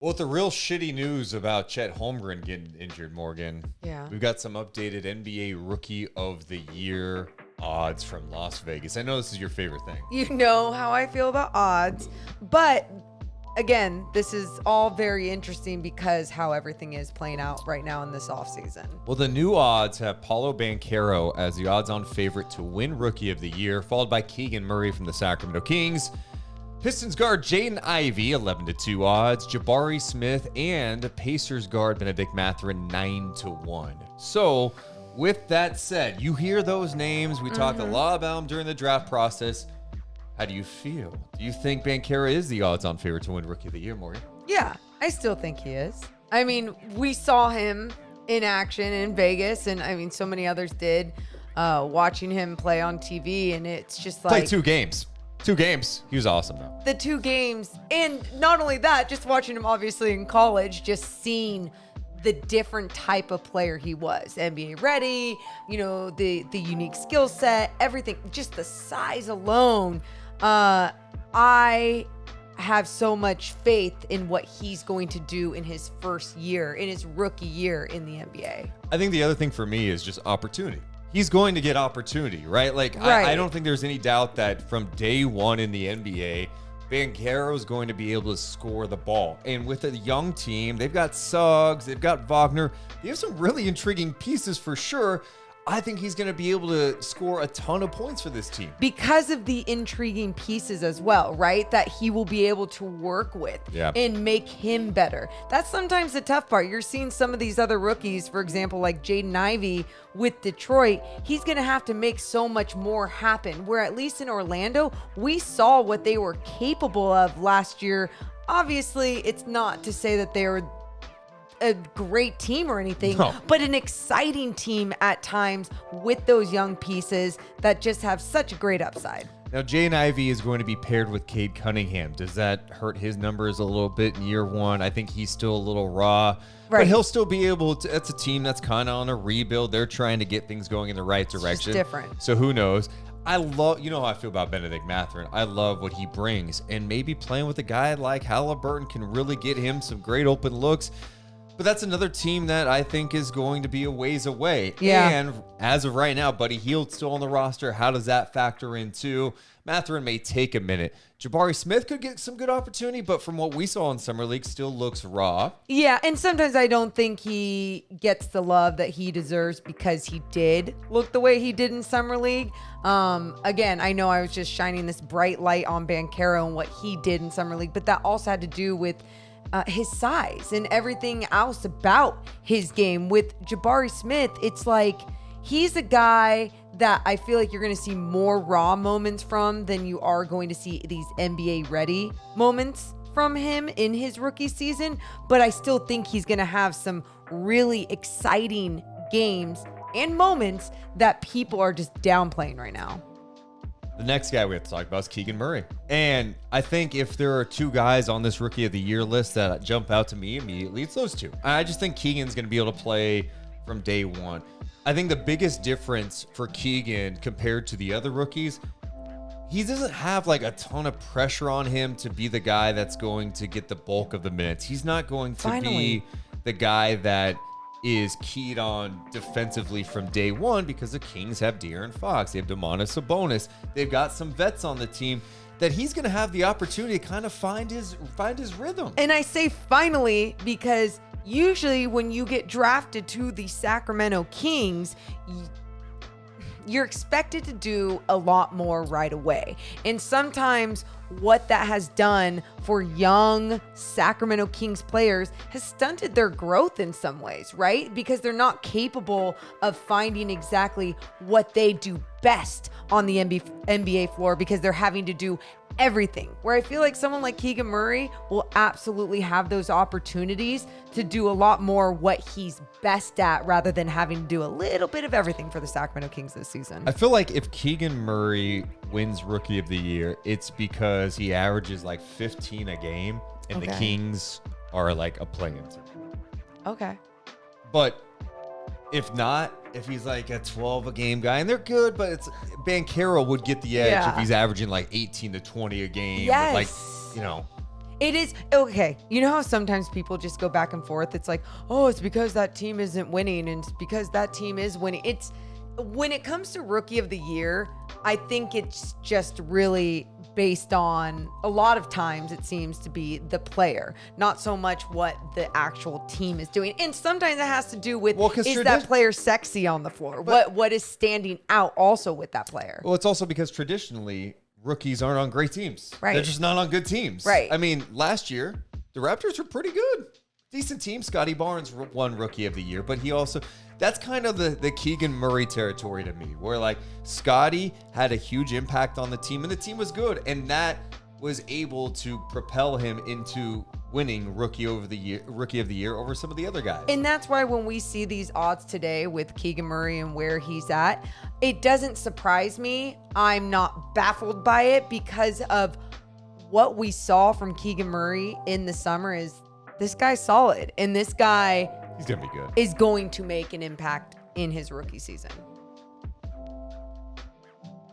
Well, with the real shitty news about Chet Holmgren getting injured, Morgan, we've got some updated NBA Rookie of the Year odds from Las Vegas. I know this is your favorite thing. You know how I feel about odds, but again, this is all very interesting because how everything is playing out right now in this offseason. Well, the new odds have Paolo Banchero as the odds-on favorite to win Rookie of the Year, followed by Keegan Murray from the Sacramento Kings. Pistons guard Jaden Ivey, 11-2 odds. Jabari Smith and Pacers guard Benedict Mathurin, 9-1. So, with that said, you hear those names. We talked a lot about them during the draft process. How do you feel? Do you think Banchero is the odds-on favorite to win Rookie of the Year, Morgan? Yeah, I still think he is. I mean, we saw him in action in Vegas, and I mean, so many others did, watching him play on TV, and it's just like... Played 2 games. 2 games. He was awesome, though. The 2 games, and not only that, just watching him obviously in college, just seeing the different type of player he was. NBA ready, you know, the unique skill set, everything, just the size alone. I have so much faith in what he's going to do in his first year, in his rookie year in the NBA. I think the other thing for me is just opportunity. He's going to get opportunity, right? Like, right. I don't think there's any doubt that from day one in the NBA, Banchero is going to be able to score the ball. And with a young team, they've got Suggs, they've got Wagner. They have some really intriguing pieces for sure. I think he's going to be able to score a ton of points for this team. Because of the intriguing pieces as well, right? That he will be able to work with and make him better. That's sometimes the tough part. You're seeing some of these other rookies, for example, like Jaden Ivey with Detroit. He's going to have to make so much more happen. Where at least in Orlando, we saw what they were capable of last year. Obviously, it's not to say that they were a great team or anything, but an exciting team at times with those young pieces that just have such a great upside. Now, Jaden Ivey is going to be paired with Cade Cunningham. Does that hurt his numbers a little bit in year one? I think he's still a little raw, but he'll still be able to. It's a team that's kind of on a rebuild. They're trying to get things going in the right direction. It's different. So who knows? I love, you know how I feel about Benedict Mathurin. I love what he brings, and maybe playing with a guy like Halliburton can really get him some great open looks. But that's another team that I think is going to be a ways away. Yeah. And as of right now, Buddy Hield's still on the roster. How does that factor in too? Mathurin may take a minute. Jabari Smith could get some good opportunity, but from what we saw in Summer League, still looks raw. Yeah, and sometimes I don't think he gets the love that he deserves because he did look the way he did in Summer League. Again, I know I was just shining this bright light on Banchero and what he did in Summer League, but that also had to do with his size and everything else about his game. With Jabari Smith, it's like he's a guy that I feel like you're going to see more raw moments from than you are going to see these NBA ready moments from him in his rookie season. But I still think he's going to have some really exciting games and moments that people are just downplaying right now. The next guy we have to talk about is Keegan Murray. And I think if there are 2 guys on this Rookie of the Year list that jump out to me immediately, it's those 2. I just think Keegan's going to be able to play from day one. I think the biggest difference for Keegan compared to the other rookies, he doesn't have like a ton of pressure on him to be the guy that's going to get the bulk of the minutes. He's not going to be the guy that is keyed on defensively from day one because the Kings have De'Aaron Fox. They have Domantas Sabonis. They've got some vets on the team that he's going to have the opportunity to kind of find his rhythm. And I say finally because usually when you get drafted to the Sacramento Kings, you're expected to do a lot more right away. And sometimes what that has done for young Sacramento Kings players has stunted their growth in some ways, right? Because they're not capable of finding exactly what they do best on the NBA floor because they're having to do everything. Where I feel like someone like Keegan Murray will absolutely have those opportunities to do a lot more what he's best at rather than having to do a little bit of everything for the Sacramento Kings this season. I feel like if Keegan Murray wins Rookie of the Year, it's because he averages like 15 a game and the Kings are like a play-in team. Okay. But if not, if he's like a 12 a game guy, and they're good, but it's Banchero would get the edge if he's averaging like 18 to 20 a game. Yes. With like, you know. It is okay. You know how sometimes people just go back and forth? It's like, oh, it's because that team isn't winning, and it's because that team is winning. It's when it comes to rookie of the year, I think it's just really based on a lot of times it seems to be the player, not so much what the actual team is doing. And sometimes it has to do with is that player sexy on the floor? What is standing out also with that player? Well, it's also because traditionally rookies aren't on great teams. Right. They're just not on good teams. Right. I mean, last year, the Raptors were pretty good. Decent team. Scotty Barnes won Rookie of the Year, but he also, that's kind of the Keegan Murray territory to me, where like Scotty had a huge impact on the team and the team was good. And that was able to propel him into winning Rookie of the Year over some of the other guys. And that's why when we see these odds today with Keegan Murray and where he's at, it doesn't surprise me. I'm not baffled by it because of what we saw from Keegan Murray in the summer is this guy's solid. And this guy he's going to be good. Is going to make an impact in his rookie season.